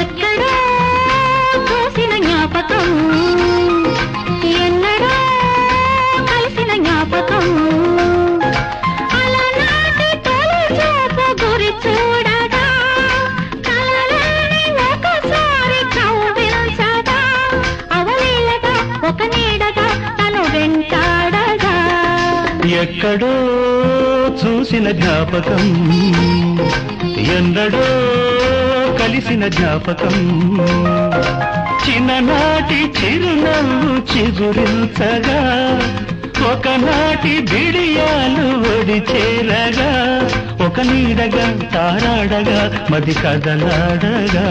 ఎక్కడో చూసిన జ్ఞాపకం ఎన్నడో కలిసిన జ్ఞాపకం అలనాటి తొలి చూపు గురి చూడగా కలలని ఒకసారి కవ్వించగా అవలీలగా ఒక నీడగా తను వెంటాడగా ఎక్కడో చూసిన జ్ఞాపకం ఎన్నడో కలిసిన జ్ఞాపకం చిన్ననాటి చిరునవ్వు చిగురించగా ఒకనాటి బిడియాలు ఒడి చేరగా ఒక నీడగా తారాడగా మది కదలాడగా